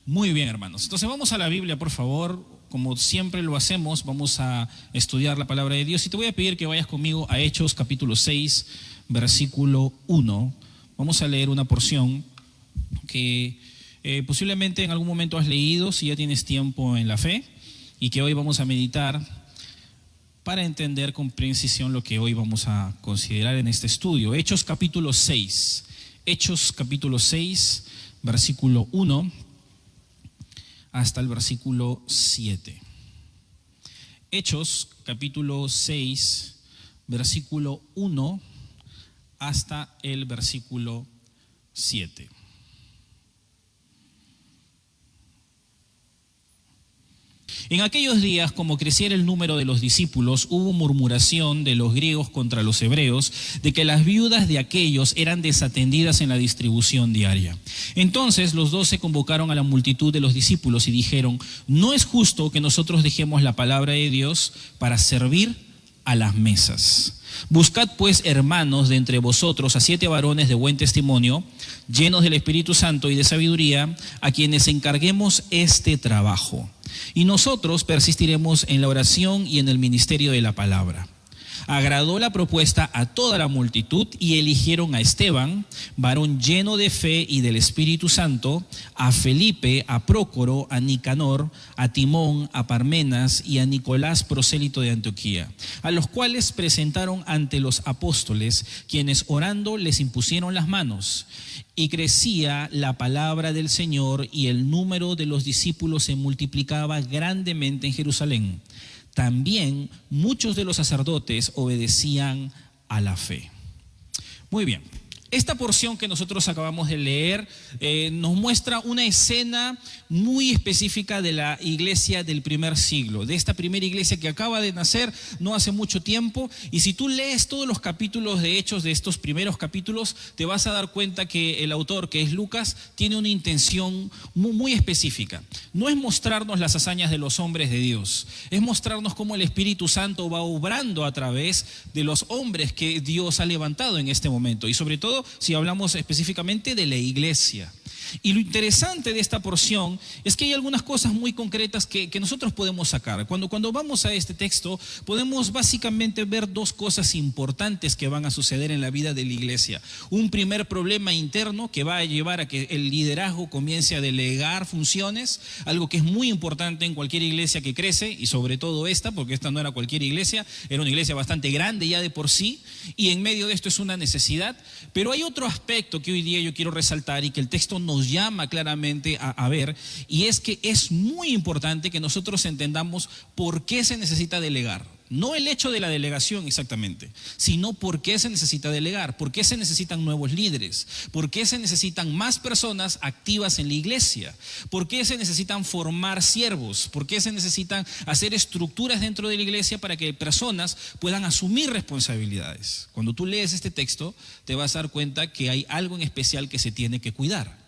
Muy bien, hermanos. Entonces vamos a la Biblia, por favor. Como siempre lo hacemos, vamos a estudiar la palabra de Dios. Y te voy a pedir que vayas conmigo a Hechos capítulo 6, versículo 1. Vamos a leer una porción que posiblemente en algún momento has leído, si ya tienes tiempo en la fe, y que hoy vamos a meditar para entender con precisión lo que hoy vamos a considerar en este estudio. Hechos capítulo 6. Hechos capítulo 6, versículo 1 hasta el versículo 7. Hechos capítulo 6, versículo 1 hasta el versículo 7. En aquellos días, como creciera el número de los discípulos, hubo murmuración de los griegos contra los hebreos, de que las viudas de aquellos eran desatendidas en la distribución diaria. Entonces los 12 convocaron a la multitud de los discípulos y dijeron: no es justo que nosotros dejemos la palabra de Dios para servir a las mesas. Buscad pues, hermanos, de entre vosotros a 7 varones de buen testimonio, llenos del Espíritu Santo y de sabiduría, a quienes encarguemos este trabajo. Y nosotros persistiremos en la oración y en el ministerio de la palabra. Agradó la propuesta a toda la multitud y eligieron a Esteban, varón lleno de fe y del Espíritu Santo, a Felipe, a Prócoro, a Nicanor, a Timón, a Parmenas y a Nicolás, prosélito de Antioquía, a los cuales presentaron ante los apóstoles, quienes orando les impusieron las manos. Y crecía la palabra del Señor y el número de los discípulos se multiplicaba grandemente en Jerusalén. También muchos de los sacerdotes obedecían a la fe. Muy bien. Esta porción que nosotros acabamos de leer nos muestra una escena muy específica de la iglesia del primer siglo, de esta primera iglesia que acaba de nacer no hace mucho tiempo. Y si tú lees todos los capítulos de Hechos de estos primeros capítulos, te vas a dar cuenta que el autor, que es Lucas, tiene una intención muy específica. No es mostrarnos las hazañas de los hombres de Dios, es mostrarnos cómo el Espíritu Santo va obrando a través de los hombres que Dios ha levantado en este momento, y sobre todo si hablamos específicamente de la iglesia. Y lo interesante de esta porción es que hay algunas cosas muy concretas que nosotros podemos sacar. Cuando vamos a este texto, podemos básicamente ver dos cosas importantes que van a suceder en la vida de la iglesia. Un primer problema interno que va a llevar a que el liderazgo comience a delegar funciones, algo que es muy importante en cualquier iglesia que crece, y sobre todo esta, porque esta no era cualquier iglesia, era una iglesia bastante grande ya de por sí, y en medio de esto es una necesidad. Pero hay otro aspecto que hoy día yo quiero resaltar y que el texto nos llama claramente a ver, y es que es muy importante que nosotros entendamos por qué se necesita delegar. No el hecho de la delegación exactamente, sino por qué se necesita delegar, por qué se necesitan nuevos líderes, por qué se necesitan más personas activas en la iglesia, por qué se necesitan formar siervos, por qué se necesitan hacer estructuras dentro de la iglesia para que personas puedan asumir responsabilidades. Cuando tú lees este texto, te vas a dar cuenta que hay algo en especial que se tiene que cuidar.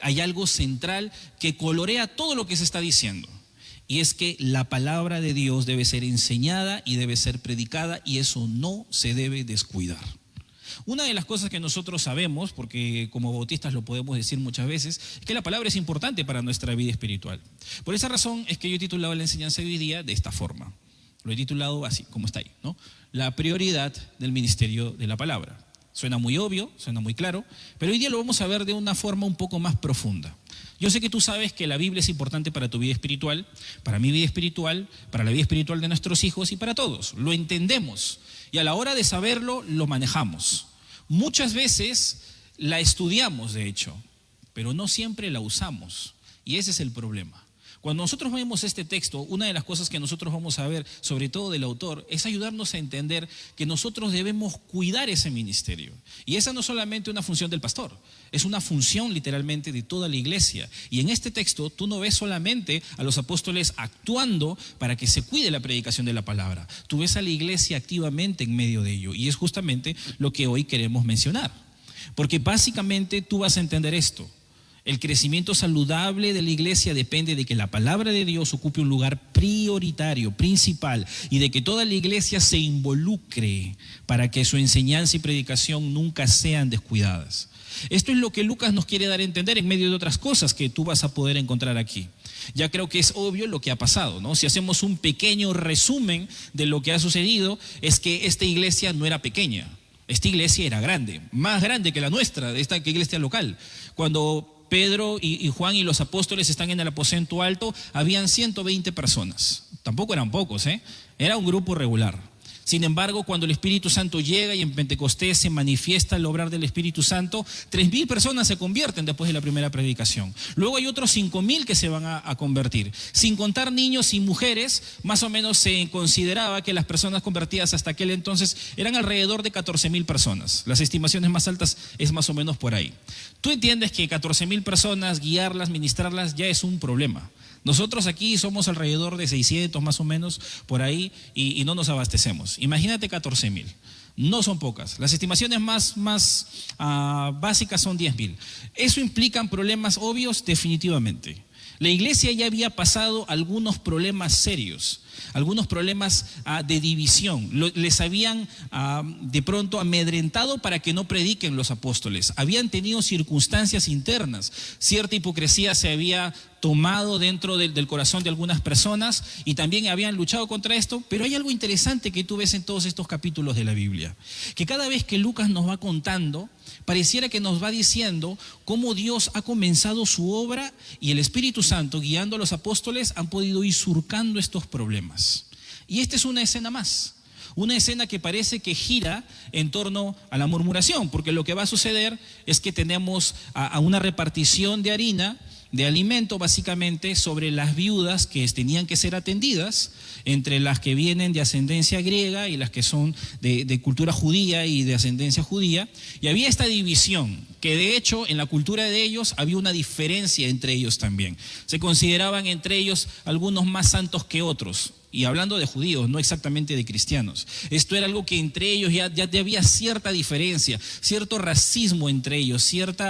Hay algo central que colorea todo lo que se está diciendo. Y es que la palabra de Dios debe ser enseñada y debe ser predicada, y eso no se debe descuidar. Una de las cosas que nosotros sabemos, porque como bautistas lo podemos decir muchas veces, es que la palabra es importante para nuestra vida espiritual. Por esa razón es que yo he titulado la enseñanza de hoy día de esta forma. Lo he titulado así, como está ahí, ¿no? La prioridad del ministerio de la palabra. Suena muy obvio, suena muy claro, pero hoy día lo vamos a ver de una forma un poco más profunda. Yo sé que tú sabes que la Biblia es importante para tu vida espiritual, para mi vida espiritual, para la vida espiritual de nuestros hijos y para todos. Lo entendemos y a la hora de saberlo, lo manejamos. Muchas veces la estudiamos, de hecho, pero no siempre la usamos, y ese es el problema. Cuando nosotros vemos este texto, una de las cosas que nosotros vamos a ver, sobre todo del autor, es ayudarnos a entender que nosotros debemos cuidar ese ministerio. Y esa no es solamente una función del pastor, es una función literalmente de toda la iglesia. Y en este texto tú no ves solamente a los apóstoles actuando para que se cuide la predicación de la palabra. Tú ves a la iglesia activamente en medio de ello. Y es justamente lo que hoy queremos mencionar. Porque básicamente tú vas a entender esto. El crecimiento saludable de la iglesia depende de que la palabra de Dios ocupe un lugar prioritario, principal, y de que toda la iglesia se involucre para que su enseñanza y predicación nunca sean descuidadas. Esto es lo que Lucas nos quiere dar a entender en medio de otras cosas que tú vas a poder encontrar aquí. Ya creo que es obvio lo que ha pasado, ¿no? Si hacemos un pequeño resumen de lo que ha sucedido, es que esta iglesia no era pequeña. Esta iglesia era grande, más grande que la nuestra, de esta iglesia local. Cuando Pedro y Juan y los apóstoles están en el aposento alto, habían 120 personas. Tampoco eran pocos, ¿eh? Era un grupo regular. Sin embargo, cuando el Espíritu Santo llega y en Pentecostés se manifiesta el obrar del Espíritu Santo, 3,000 personas se convierten después de la primera predicación. Luego hay otros 5,000 que se van a convertir. Sin contar niños y mujeres, más o menos se consideraba que las personas convertidas hasta aquel entonces eran alrededor de 14,000 personas. Las estimaciones más altas es más o menos por ahí. Tú entiendes que 14,000 personas, guiarlas, ministrarlas, ya es un problema. Nosotros aquí somos alrededor de 600 más o menos por ahí y no nos abastecemos. Imagínate 14,000. No son pocas. Las estimaciones más básicas son 10,000. ¿Eso implican problemas obvios? Definitivamente. La iglesia ya había pasado algunos problemas serios, algunos problemas de división. Les habían de pronto amedrentado para que no prediquen los apóstoles. Habían tenido circunstancias internas. Cierta hipocresía se había tomado dentro del corazón de algunas personas y también habían luchado contra esto. Pero hay algo interesante que tú ves en todos estos capítulos de la Biblia, que cada vez que Lucas nos va contando, pareciera que nos va diciendo cómo Dios ha comenzado su obra y el Espíritu Santo, guiando a los apóstoles, han podido ir surcando estos problemas. Y esta es una escena más. Una escena que parece que gira en torno a la murmuración, porque lo que va a suceder es que tenemos a una repartición de harina, de alimento básicamente, sobre las viudas que tenían que ser atendidas, entre las que vienen de ascendencia griega y las que son de cultura judía y de ascendencia judía. Y había esta división, que de hecho en la cultura de ellos había una diferencia entre ellos también. Se consideraban entre ellos algunos más santos que otros. Y hablando de judíos, no exactamente de cristianos. Esto era algo que entre ellos ya había cierta diferencia, cierto racismo entre ellos, cierto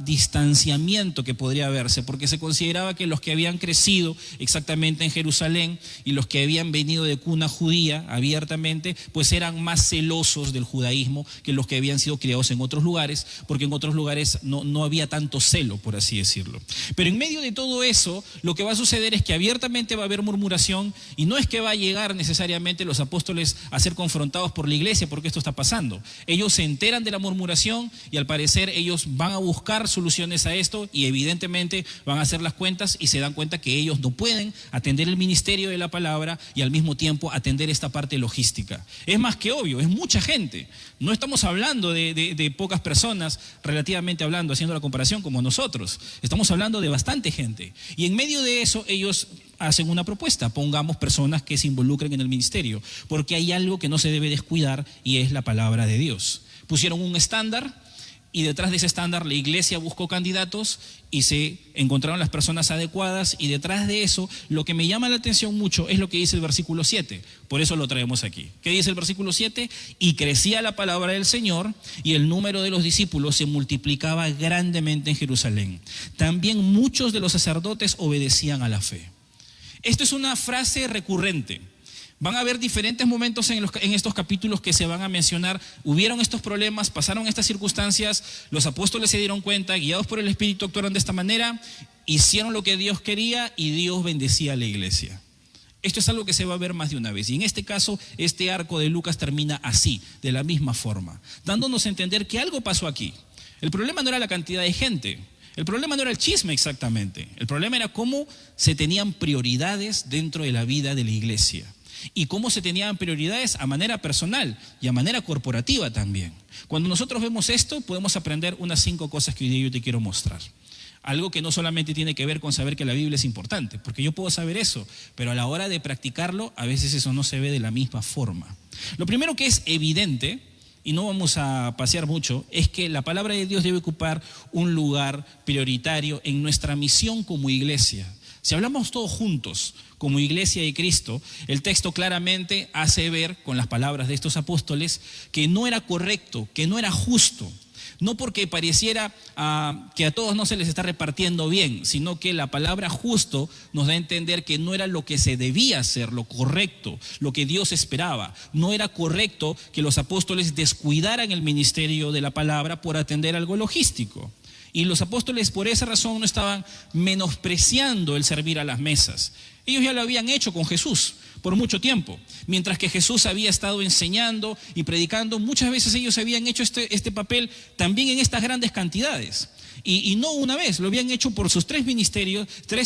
distanciamiento que podría haberse, porque se consideraba que los que habían crecido exactamente en Jerusalén y los que habían venido de cuna judía abiertamente, pues eran más celosos del judaísmo que los que habían sido criados en otros lugares, porque en otros lugares no había tanto celo, por así decirlo. Pero en medio de todo eso, lo que va a suceder es que abiertamente va a haber murmuración y no es que va a llegar necesariamente los apóstoles a ser confrontados por la iglesia porque esto está pasando. Ellos se enteran de la murmuración y al parecer ellos van a buscar soluciones a esto y evidentemente van a hacer las cuentas y se dan cuenta que ellos no pueden atender el ministerio de la palabra y al mismo tiempo atender esta parte logística. Es más que obvio, es mucha gente. No estamos hablando de pocas personas, relativamente hablando, haciendo la comparación como nosotros. Estamos hablando de bastante gente. Y en medio de eso ellos hacen una propuesta: pongamos personas que se involucren en el ministerio, porque hay algo que no se debe descuidar y es la palabra de Dios. Pusieron un estándar y detrás de ese estándar la iglesia buscó candidatos y se encontraron las personas adecuadas, y detrás de eso lo que me llama la atención mucho es lo que dice el versículo 7, por eso lo traemos aquí. ¿Qué dice el versículo 7? Y crecía la palabra del Señor y el número de los discípulos se multiplicaba grandemente en Jerusalén. También muchos de los sacerdotes obedecían a la fe. Esto es una frase recurrente. Van a haber diferentes momentos en estos capítulos que se van a mencionar. Hubieron estos problemas, pasaron estas circunstancias, los apóstoles se dieron cuenta, guiados por el Espíritu actuaron de esta manera, hicieron lo que Dios quería y Dios bendecía a la iglesia. Esto es algo que se va a ver más de una vez. Y en este caso, este arco de Lucas termina así, de la misma forma, dándonos a entender que algo pasó aquí. El problema no era la cantidad de gente. El problema no era el chisme exactamente. El problema era cómo se tenían prioridades dentro de la vida de la iglesia. Y cómo se tenían prioridades a manera personal y a manera corporativa también. Cuando nosotros vemos esto, podemos aprender unas 5 cosas que hoy día yo te quiero mostrar. Algo que no solamente tiene que ver con saber que la Biblia es importante, porque yo puedo saber eso, pero a la hora de practicarlo, a veces eso no se ve de la misma forma. Lo primero que es evidente, y no vamos a pasear mucho, es que la palabra de Dios debe ocupar un lugar prioritario en nuestra misión como iglesia. Si hablamos todos juntos como iglesia de Cristo, el texto claramente hace ver con las palabras de estos apóstoles que no era correcto, que no era justo, No porque pareciera que a todos no se les está repartiendo bien, sino que la palabra justo nos da a entender que no era lo que se debía hacer, lo correcto, lo que Dios esperaba. No era correcto que los apóstoles descuidaran el ministerio de la palabra por atender algo logístico. Y los apóstoles por esa razón no estaban menospreciando el servir a las mesas. Ellos ya lo habían hecho con Jesús por mucho tiempo. Mientras que Jesús había estado enseñando y predicando, muchas veces ellos habían hecho este papel también en estas grandes cantidades. Y no una vez, lo habían hecho por sus 3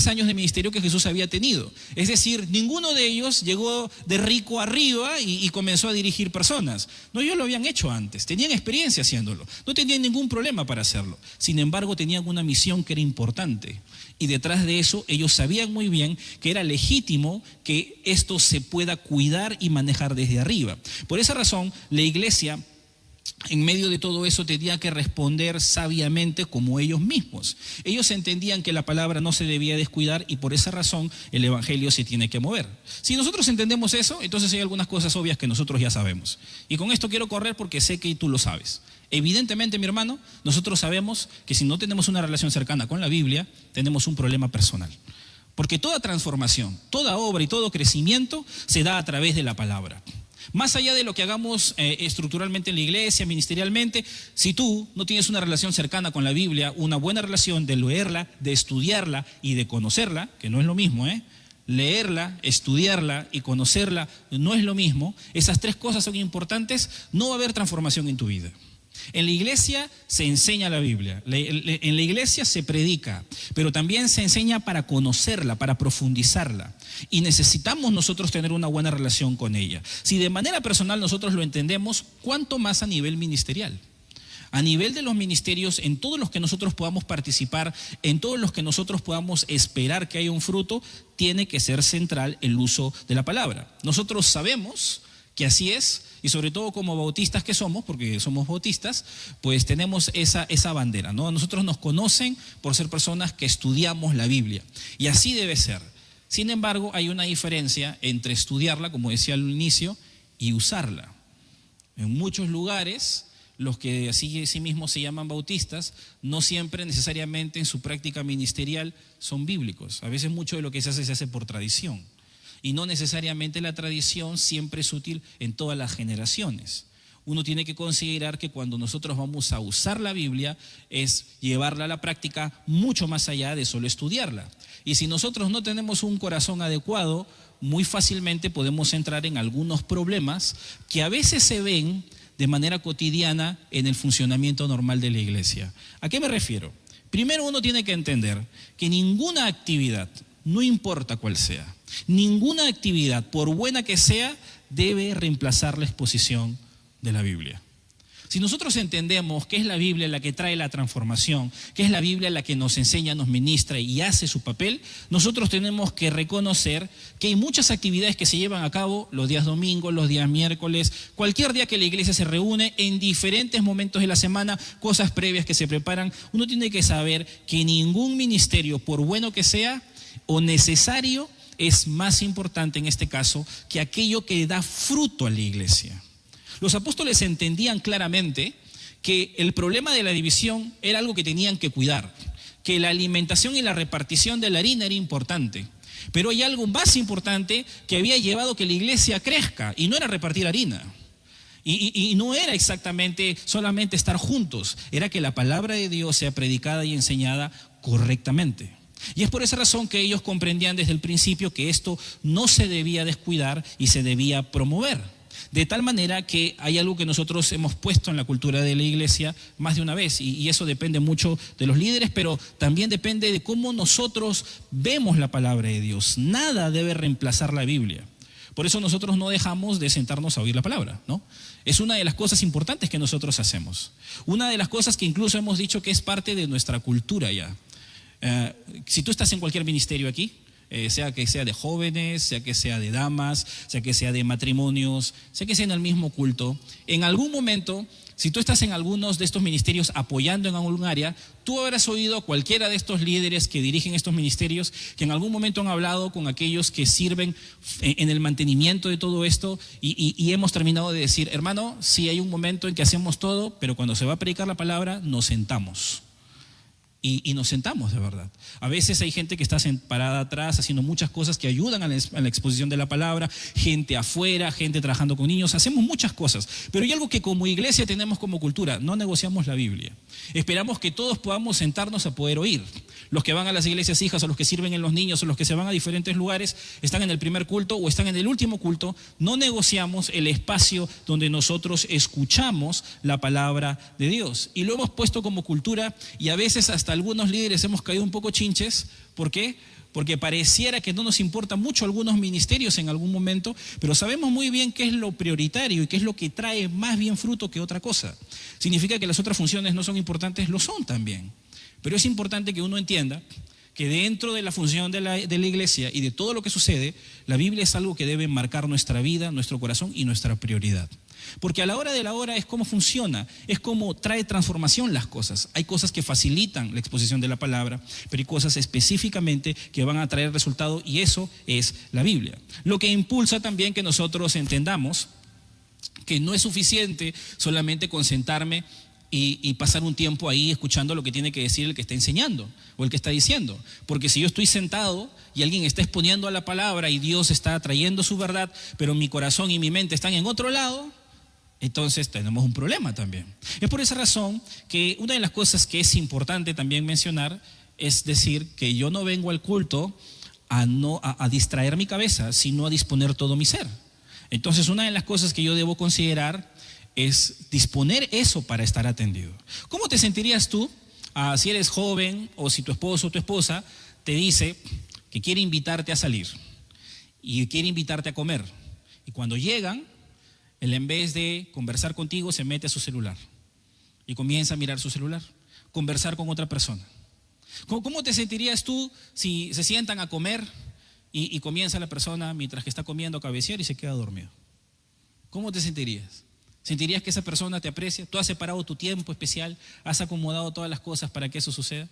años de ministerio que Jesús había tenido. Es decir, ninguno de ellos llegó de rico arriba y comenzó a dirigir personas. No, ellos lo habían hecho antes, tenían experiencia haciéndolo, no tenían ningún problema para hacerlo. Sin embargo, tenían una misión que era importante. Y detrás de eso, ellos sabían muy bien que era legítimo que esto se pueda cuidar y manejar desde arriba. Por esa razón, la iglesia, en medio de todo eso, tenía que responder sabiamente como ellos mismos. Ellos entendían que la palabra no se debía descuidar y por esa razón el evangelio se tiene que mover. Si nosotros entendemos eso, entonces hay algunas cosas obvias que nosotros ya sabemos. Y con esto quiero correr porque sé que tú lo sabes. Evidentemente, mi hermano, nosotros sabemos que si no tenemos una relación cercana con la Biblia, tenemos un problema personal. Porque toda transformación, toda obra y todo crecimiento se da a través de la palabra. Más allá de lo que hagamos estructuralmente en la iglesia, ministerialmente, si tú no tienes una relación cercana con la Biblia, una buena relación de leerla, de estudiarla y de conocerla, que no es lo mismo, leerla, estudiarla y conocerla no es lo mismo, esas 3 cosas son importantes, no va a haber transformación en tu vida. En la iglesia se enseña la Biblia, en la iglesia se predica, pero también se enseña para conocerla, para profundizarla. Y necesitamos nosotros tener una buena relación con ella. Si de manera personal nosotros lo entendemos, ¿cuánto más a nivel ministerial? A nivel de los ministerios, en todos los que nosotros podamos participar, en todos los que nosotros podamos esperar que haya un fruto, tiene que ser central el uso de la palabra. Nosotros sabemos que así es, y sobre todo como bautistas que somos, porque somos bautistas, pues tenemos esa bandera, ¿no? Nosotros nos conocen por ser personas que estudiamos la Biblia, y así debe ser. Sin embargo, hay una diferencia entre estudiarla, como decía al inicio, y usarla. En muchos lugares, los que así mismos se llaman bautistas, no siempre necesariamente en su práctica ministerial son bíblicos. A veces mucho de lo que se hace por tradición. Y no necesariamente la tradición siempre es útil en todas las generaciones. Uno tiene que considerar que cuando nosotros vamos a usar la Biblia es llevarla a la práctica mucho más allá de solo estudiarla. Y si nosotros no tenemos un corazón adecuado, muy fácilmente podemos entrar en algunos problemas que a veces se ven de manera cotidiana en el funcionamiento normal de la iglesia. ¿A qué me refiero? Primero, uno tiene que entender que ninguna actividad, no importa cuál sea, ninguna actividad, por buena que sea, debe reemplazar la exposición de la Biblia. Si nosotros entendemos que es la Biblia la que trae la transformación, que es la Biblia la que nos enseña, nos ministra y hace su papel, nosotros tenemos que reconocer que hay muchas actividades que se llevan a cabo los días domingos, los días miércoles, cualquier día que la iglesia se reúne, en diferentes momentos de la semana, cosas previas que se preparan. Uno tiene que saber que ningún ministerio, por bueno que sea o necesario, es más importante en este caso que aquello que da fruto a la iglesia. Los apóstoles entendían claramente que el problema de la división era algo que tenían que cuidar, que la alimentación y la repartición de la harina era importante, pero hay algo más importante que había llevado que la iglesia crezca, y no era repartir harina. Y no era exactamente solamente estar juntos, era que la palabra de Dios sea predicada y enseñada correctamente. Y es por esa razón que ellos comprendían desde el principio que esto no se debía descuidar y se debía promover. De tal manera que hay algo que nosotros hemos puesto en la cultura de la iglesia más de una vez, y eso depende mucho de los líderes, pero también depende de cómo nosotros vemos la palabra de Dios. Nada debe reemplazar la Biblia. Por eso nosotros no dejamos de sentarnos a oír la palabra, ¿no? Es una de las cosas importantes que nosotros hacemos. Una de las cosas que incluso hemos dicho que es parte de nuestra cultura ya. Si tú estás en cualquier ministerio aquí, sea que sea de jóvenes, sea que sea de damas, sea que sea de matrimonios, sea que sea en el mismo culto, en algún momento, si tú estás en algunos de estos ministerios apoyando en algún área, tú habrás oído a cualquiera de estos líderes que dirigen estos ministerios que en algún momento han hablado con aquellos que sirven en el mantenimiento de todo esto y hemos terminado de decir, hermano, sí hay un momento en que hacemos todo, pero cuando se va a predicar la palabra nos sentamos. Y nos sentamos de verdad. A veces hay gente que está parada atrás haciendo muchas cosas que ayudan a la exposición de la palabra, gente afuera, gente trabajando con niños, hacemos muchas cosas. Pero hay algo que como iglesia tenemos como cultura, no negociamos la Biblia. Esperamos que todos podamos sentarnos a poder oír. Los que van a las iglesias hijas o los que sirven en los niños o los que se van a diferentes lugares, están en el primer culto o están en el último culto, no negociamos el espacio donde nosotros escuchamos la palabra de Dios. Y lo hemos puesto como cultura y a veces hasta algunos líderes hemos caído un poco chinches. ¿Por qué? Porque pareciera que no nos importa mucho algunos ministerios en algún momento, pero sabemos muy bien qué es lo prioritario y qué es lo que trae más bien fruto que otra cosa. ¿Significa que las otras funciones no son importantes? Lo son también. Pero es importante que uno entienda que dentro de la función de la iglesia y de todo lo que sucede, la Biblia es algo que debe marcar nuestra vida, nuestro corazón y nuestra prioridad. Porque a la hora de la hora es cómo funciona, es cómo trae transformación las cosas. Hay cosas que facilitan la exposición de la palabra, pero hay cosas específicamente que van a traer resultado y eso es la Biblia. Lo que impulsa también que nosotros entendamos que no es suficiente solamente con sentarme y pasar un tiempo ahí escuchando lo que tiene que decir el que está enseñando o el que está diciendo. Porque si yo estoy sentado y alguien está exponiendo a la palabra y Dios está trayendo su verdad, pero mi corazón y mi mente están en otro lado, entonces tenemos un problema también. Es por esa razón que una de las cosas que es importante también mencionar es decir que yo no vengo al culto a distraer mi cabeza, sino a disponer todo mi ser. Entonces una de las cosas que yo debo considerar es disponer eso para estar atendido. ¿Cómo te sentirías tú si eres joven o si tu esposo o tu esposa te dice que quiere invitarte a salir y quiere invitarte a comer? Y cuando llegan, él en vez de conversar contigo se mete a su celular y comienza a mirar su celular, conversar con otra persona. ¿Cómo te sentirías tú si se sientan a comer y comienza la persona mientras que está comiendo a cabecear y se queda dormido? ¿Cómo te sentirías? ¿Sentirías que esa persona te aprecia? ¿Tú has separado tu tiempo especial? ¿Has acomodado todas las cosas para que eso suceda?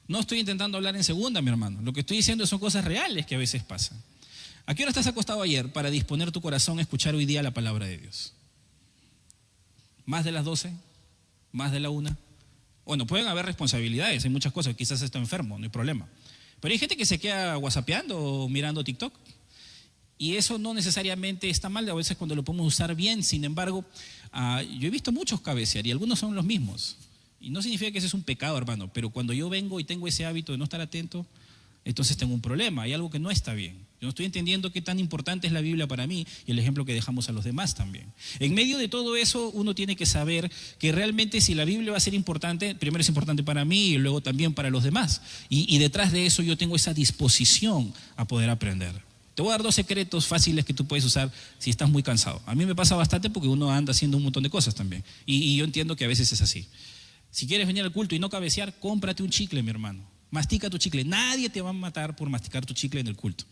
No estoy intentando hablar en segunda, mi hermano. Lo que estoy diciendo son cosas reales que a veces pasan. ¿A qué hora estás acostado ayer para disponer tu corazón a escuchar hoy día la palabra de Dios? ¿Más de las 12? ¿Más de la 1? Bueno, pueden haber responsabilidades, hay muchas cosas. Quizás está enfermo, no hay problema. Pero hay gente que se queda whatsappeando o mirando TikTok. Y eso no necesariamente está mal, a veces cuando lo podemos usar bien. Sin embargo, yo he visto muchos cabecear y algunos son los mismos. Y no significa que ese es un pecado, hermano, pero cuando yo vengo y tengo ese hábito de no estar atento, entonces tengo un problema, hay algo que no está bien. Yo no estoy entendiendo qué tan importante es la Biblia para mí y el ejemplo que dejamos a los demás también. En medio de todo eso, uno tiene que saber que realmente si la Biblia va a ser importante, primero es importante para mí y luego también para los demás. Y detrás de eso yo tengo esa disposición a poder aprender. Te voy a dar 2 secretos fáciles que tú puedes usar si estás muy cansado. A mí me pasa bastante porque uno anda haciendo un montón de cosas también. Y yo entiendo que a veces es así. Si quieres venir al culto y no cabecear, cómprate un chicle, mi hermano. Mastica tu chicle. Nadie te va a matar por masticar tu chicle en el culto.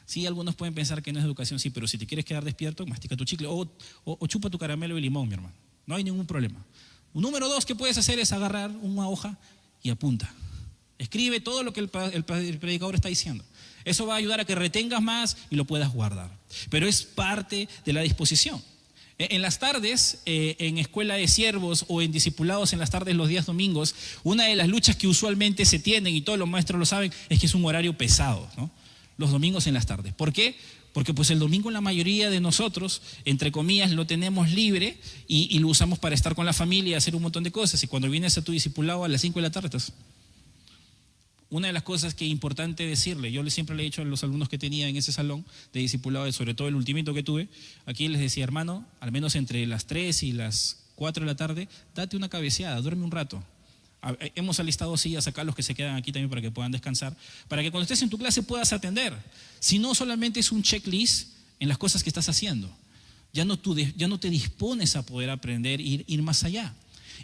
Sí, algunos pueden pensar que no es educación, sí, pero si te quieres quedar despierto, mastica tu chicle o chupa tu caramelo de limón, mi hermano. No hay ningún problema. Número 2 que puedes hacer es agarrar una hoja y apunta. Escribe todo lo que el predicador está diciendo. Eso va a ayudar a que retengas más y lo puedas guardar. Pero es parte de la disposición. En las tardes, en escuela de siervos o en discipulados en las tardes los días domingos, una de las luchas que usualmente se tienen, y todos los maestros lo saben, es que es un horario pesado, ¿no? Los domingos en las tardes. ¿Por qué? Porque pues el domingo la mayoría de nosotros, entre comillas, lo tenemos libre y lo usamos para estar con la familia y hacer un montón de cosas. Y cuando vienes a tu discipulado a las 5 de la tarde estás... Una de las cosas que es importante decirle, yo siempre le he dicho a los alumnos que tenía en ese salón de discipulado, sobre todo el ultimito que tuve, aquí les decía, hermano, al menos entre las 3 y las 4 de la tarde, date una cabeceada, duerme un rato. Hemos alistado sillas acá, los que se quedan aquí también para que puedan descansar, para que cuando estés en tu clase puedas atender. Si no, solamente es un checklist en las cosas que estás haciendo. Ya no te dispones a poder aprender, ir más allá.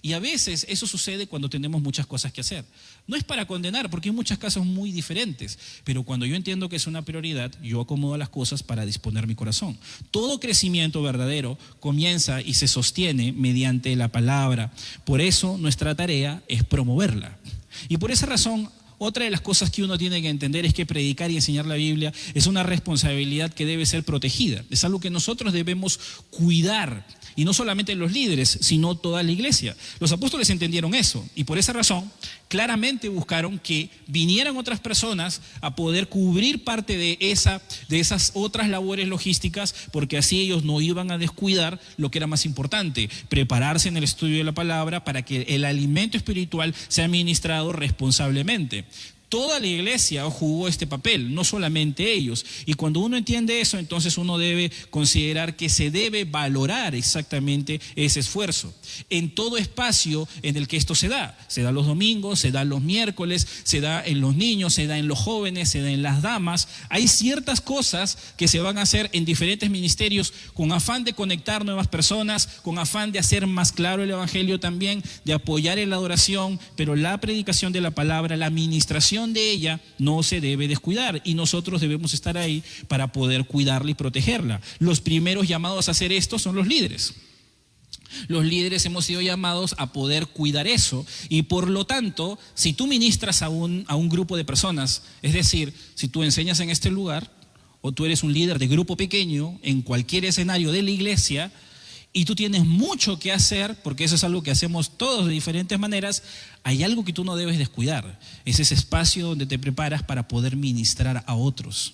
Y a veces eso sucede cuando tenemos muchas cosas que hacer. No es para condenar, porque hay muchos casos muy diferentes, pero cuando yo entiendo que es una prioridad, yo acomodo las cosas para disponer mi corazón. Todo crecimiento verdadero comienza y se sostiene mediante la palabra. Por eso nuestra tarea es promoverla. Y por esa razón, otra de las cosas que uno tiene que entender es que predicar y enseñar la Biblia es una responsabilidad que debe ser protegida. Es algo que nosotros debemos cuidar. Y no solamente los líderes, sino toda la iglesia. Los apóstoles entendieron eso y por esa razón claramente buscaron que vinieran otras personas a poder cubrir parte de esas otras labores logísticas, porque así ellos no iban a descuidar lo que era más importante, prepararse en el estudio de la palabra para que el alimento espiritual sea administrado responsablemente. Toda la iglesia jugó este papel, no solamente ellos. Y cuando uno entiende eso, entonces uno debe considerar que se debe valorar exactamente ese esfuerzo. En todo espacio en el que esto se da los domingos, se da los miércoles, se da en los niños, se da en los jóvenes, se da en las damas. Hay ciertas cosas que se van a hacer en diferentes ministerios con afán de conectar nuevas personas, con afán de hacer más claro el evangelio también, de apoyar en la adoración, pero la predicación de la palabra, la administración de ella no se debe descuidar y nosotros debemos estar ahí para poder cuidarla y protegerla. Los primeros llamados a hacer esto son los líderes. Los líderes hemos sido llamados a poder cuidar eso y por lo tanto, si tú ministras a un grupo de personas, es decir, si tú enseñas en este lugar o tú eres un líder de grupo pequeño en cualquier escenario de la iglesia, y tú tienes mucho que hacer, porque eso es algo que hacemos todos de diferentes maneras, hay algo que tú no debes descuidar. Es ese espacio donde te preparas para poder ministrar a otros.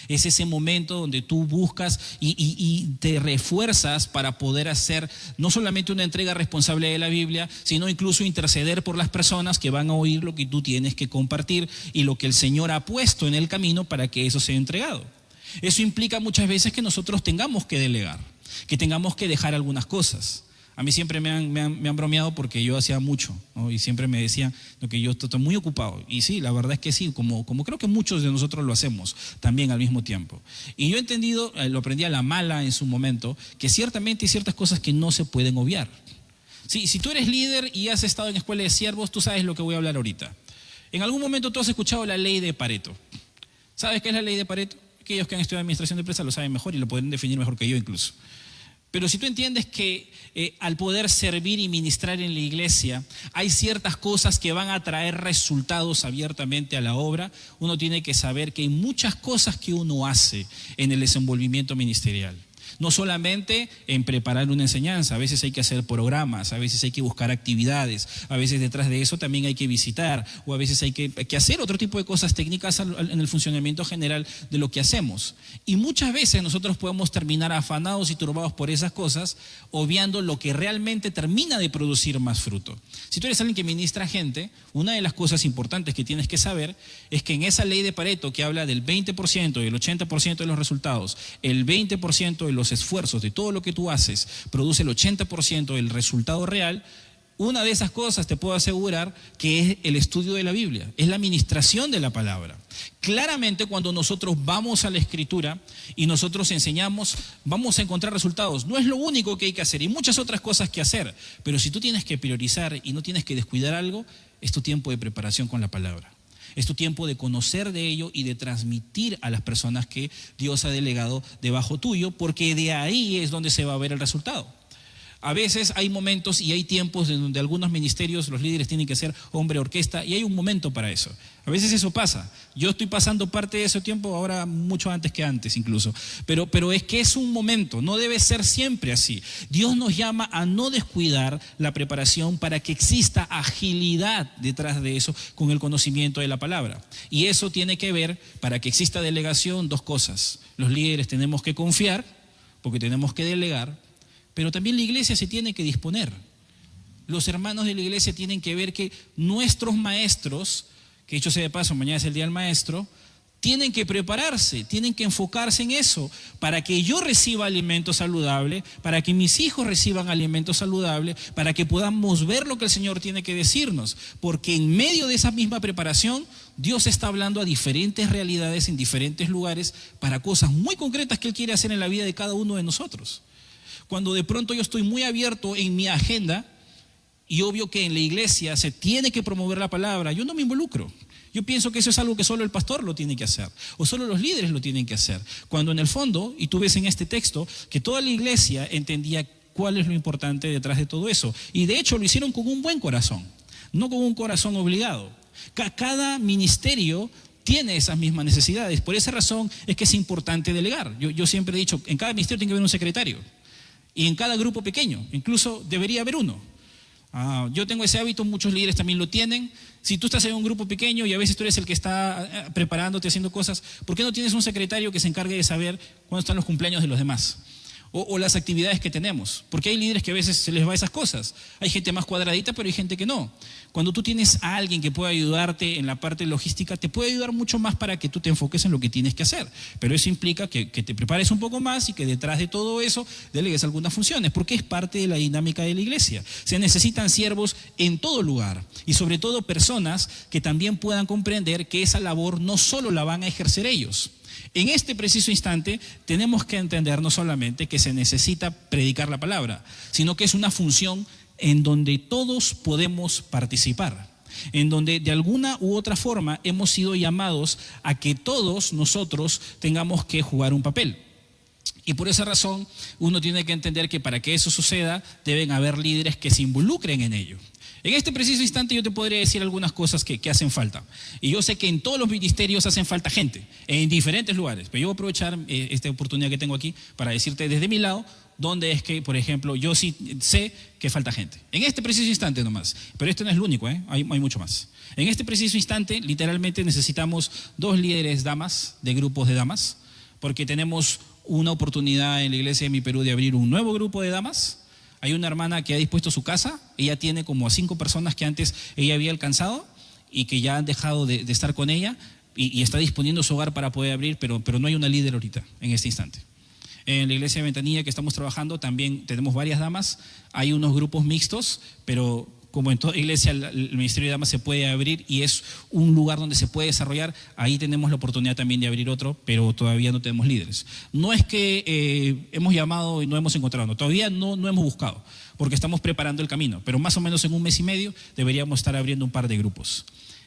Es ese momento donde tú buscas y te refuerzas para poder hacer no solamente una entrega responsable de la Biblia, sino incluso interceder por las personas que van a oír lo que tú tienes que compartir y lo que el Señor ha puesto en el camino para que eso sea entregado. Eso implica muchas veces que nosotros tengamos que delegar, que tengamos que dejar algunas cosas. A mí siempre me han bromeado porque yo hacía mucho, ¿no? Y siempre me decían que yo estoy muy ocupado. Y sí, la verdad es que sí, como creo que muchos de nosotros lo hacemos también al mismo tiempo. Y yo he entendido, lo aprendí a la mala en su momento, que ciertamente hay ciertas cosas que no se pueden obviar. Sí, si tú eres líder y has estado en escuela de siervos, tú sabes lo que voy a hablar ahorita. En algún momento tú has escuchado la ley de Pareto. ¿Sabes qué es la ley de Pareto? Aquellos que han estudiado administración de empresas lo saben mejor y lo pueden definir mejor que yo incluso. Pero si tú entiendes que al poder servir y ministrar en la iglesia hay ciertas cosas que van a traer resultados abiertamente a la obra, uno tiene que saber que hay muchas cosas que uno hace en el desenvolvimiento ministerial. No solamente en preparar una enseñanza, a veces hay que hacer programas, a veces hay que buscar actividades, a veces detrás de eso también hay que visitar o a veces hay que hacer otro tipo de cosas técnicas en el funcionamiento general de lo que hacemos. Y muchas veces nosotros podemos terminar afanados y turbados por esas cosas, obviando lo que realmente termina de producir más fruto. Si tú eres alguien que ministra gente, una de las cosas importantes que tienes que saber es que en esa ley de Pareto que habla del 20% y el 80% de los resultados, el 20% de los esfuerzos de todo lo que tú haces produce el 80% del resultado real, una de esas cosas te puedo asegurar que es el estudio de la Biblia, es la administración de la palabra. Claramente cuando nosotros vamos a la Escritura y nosotros enseñamos, vamos a encontrar resultados. No es lo único que hay que hacer, hay muchas otras cosas que hacer, pero si tú tienes que priorizar y no tienes que descuidar algo, es tu tiempo de preparación con la palabra. Es tu tiempo de conocer de ello y de transmitir a las personas que Dios ha delegado debajo tuyo, porque de ahí es donde se va a ver el resultado. A veces hay momentos y hay tiempos en donde algunos ministerios, los líderes tienen que ser hombre orquesta y hay un momento para eso. A veces eso pasa. Yo estoy pasando parte de ese tiempo ahora mucho antes que antes incluso. Pero es que es un momento, no debe ser siempre así. Dios nos llama a no descuidar la preparación para que exista agilidad detrás de eso con el conocimiento de la palabra. Y eso tiene que ver, para que exista delegación, dos cosas. Los líderes tenemos que confiar, porque tenemos que delegar. Pero también la iglesia se tiene que disponer. Los hermanos de la iglesia tienen que ver que nuestros maestros, que dicho sea de paso, mañana es el día del maestro, tienen que prepararse, tienen que enfocarse en eso, para que yo reciba alimento saludable, para que mis hijos reciban alimento saludable, para que podamos ver lo que el Señor tiene que decirnos. Porque en medio de esa misma preparación, Dios está hablando a diferentes realidades en diferentes lugares para cosas muy concretas que Él quiere hacer en la vida de cada uno de nosotros. Cuando de pronto yo estoy muy abierto en mi agenda, y obvio que en la iglesia se tiene que promover la palabra, yo no me involucro. Yo pienso que eso es algo que solo el pastor lo tiene que hacer, o solo los líderes lo tienen que hacer. Cuando en el fondo, y tú ves en este texto, que toda la iglesia entendía cuál es lo importante detrás de todo eso. Y de hecho lo hicieron con un buen corazón, no con un corazón obligado. Cada ministerio tiene esas mismas necesidades. Por esa razón es que es importante delegar. Yo siempre he dicho, en cada ministerio tiene que haber un secretario. Y en cada grupo pequeño, incluso debería haber uno. Yo tengo ese hábito, muchos líderes también lo tienen. Si tú estás en un grupo pequeño y a veces tú eres el que está preparándote, haciendo cosas, ¿por qué no tienes un secretario que se encargue de saber cuándo están los cumpleaños de los demás? O las actividades que tenemos, porque hay líderes que a veces se les va esas cosas. Hay gente más cuadradita, pero hay gente que no. Cuando tú tienes a alguien que pueda ayudarte en la parte logística, te puede ayudar mucho más para que tú te enfoques en lo que tienes que hacer. Pero eso implica que te prepares un poco más y que detrás de todo eso delegues algunas funciones, porque es parte de la dinámica de la iglesia. Se necesitan siervos en todo lugar y sobre todo personas que también puedan comprender que esa labor no solo la van a ejercer ellos. En este preciso instante tenemos que entender no solamente que se necesita predicar la palabra, sino que es una función en donde todos podemos participar, en donde de alguna u otra forma hemos sido llamados a que todos nosotros tengamos que jugar un papel. Y por esa razón uno tiene que entender que para que eso suceda deben haber líderes que se involucren en ello. En este preciso instante yo te podría decir algunas cosas que hacen falta. Y yo sé que en todos los ministerios hacen falta gente, en diferentes lugares. Pero yo voy a aprovechar esta oportunidad que tengo aquí para decirte desde mi lado dónde es que, por ejemplo, yo sí sé que falta gente. En este preciso instante nomás. Pero este no es el único, hay mucho más. En este preciso instante, literalmente necesitamos 2 líderes damas, de grupos de damas, porque tenemos una oportunidad en la iglesia de mi Perú de abrir un nuevo grupo de damas. Hay una hermana que ha dispuesto su casa, ella tiene como a 5 personas que antes ella había alcanzado y que ya han dejado de estar con ella y está disponiendo su hogar para poder abrir, pero no hay una líder ahorita, en este instante. En la iglesia de Ventanilla que estamos trabajando también tenemos varias damas, hay unos grupos mixtos, pero como en toda iglesia el ministerio de damas se puede abrir y es un lugar donde se puede desarrollar, ahí tenemos la oportunidad también de abrir otro, pero todavía no tenemos líderes. No es que hemos llamado y no hemos encontrado, no, todavía no hemos buscado, porque estamos preparando el camino, pero más o menos en un mes y medio deberíamos estar abriendo un par de grupos.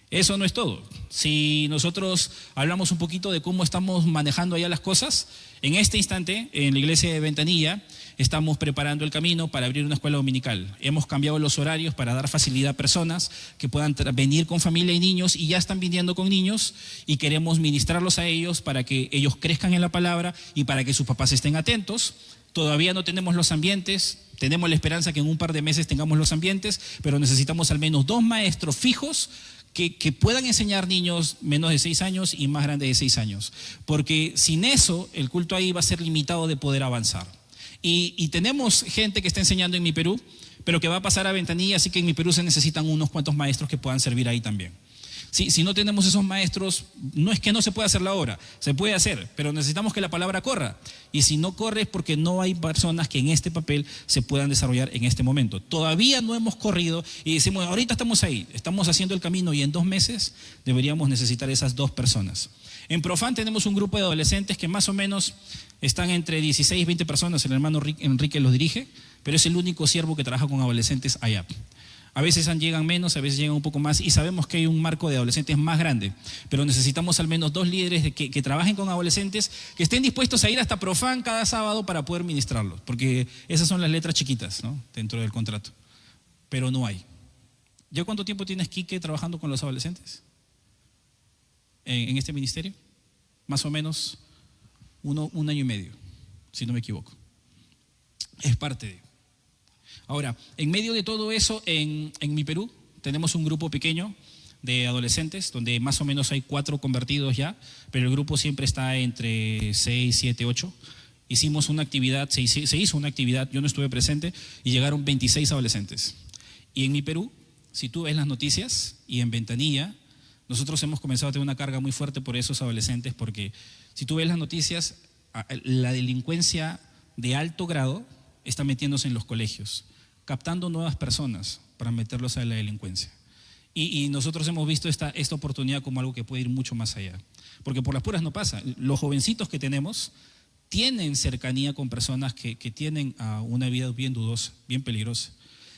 Eso no es todo. Si nosotros hablamos un poquito de cómo estamos manejando allá las cosas, en este instante, en la iglesia de Ventanilla, estamos preparando el camino para abrir una escuela dominical. Hemos cambiado los horarios para dar facilidad a personas que puedan venir con familia y niños y ya están viniendo con niños y queremos ministrarlos a ellos para que ellos crezcan en la palabra y para que sus papás estén atentos. Todavía no tenemos los ambientes, tenemos la esperanza que en un par de meses tengamos los ambientes, pero necesitamos al menos 2 maestros fijos que puedan enseñar niños menos de 6 años y más grandes de 6 años, porque sin eso el culto ahí va a ser limitado de poder avanzar. Y tenemos gente que está enseñando en mi Perú, pero que va a pasar a Ventanilla, así que en mi Perú se necesitan unos cuantos maestros que puedan servir ahí también. Si no tenemos esos maestros, no es que no se pueda hacer la obra, se puede hacer, pero necesitamos que la palabra corra. Y si no corre es porque no hay personas que en este papel se puedan desarrollar en este momento. Todavía no hemos corrido y decimos, ahorita estamos ahí, estamos haciendo el camino y en 2 meses deberíamos necesitar esas 2 personas. En Profan tenemos un grupo de adolescentes que más o menos están entre 16 y 20 personas, el hermano Enrique los dirige, pero es el único siervo que trabaja con adolescentes allá. A veces llegan menos, a veces llegan un poco más y sabemos que hay un marco de adolescentes más grande, pero necesitamos al menos 2 líderes que trabajen con adolescentes, que estén dispuestos a ir hasta Profan cada sábado para poder ministrarlos, porque esas son las letras chiquitas, ¿no?, dentro del contrato, pero no hay. ¿Ya cuánto tiempo tienes, Quique, trabajando con los adolescentes en este ministerio? Más o menos 1 año y medio, si no me equivoco. Es parte de... Ahora, en medio de todo eso, en mi Perú, tenemos un grupo pequeño de adolescentes, donde más o menos hay 4 convertidos ya, pero el grupo siempre está entre 6, 7, 8. Hicimos una actividad, se hizo una actividad, yo no estuve presente, y llegaron 26 adolescentes. Y en mi Perú, si tú ves las noticias, y en Ventanilla, nosotros hemos comenzado a tener una carga muy fuerte por esos adolescentes, porque si tú ves las noticias, la delincuencia de alto grado está metiéndose en los colegios, captando nuevas personas para meterlos a la delincuencia. Y nosotros hemos visto esta oportunidad como algo que puede ir mucho más allá. Porque por las puras no pasa. Los jovencitos que tenemos tienen cercanía con personas que tienen una vida bien dudosa, bien peligrosa.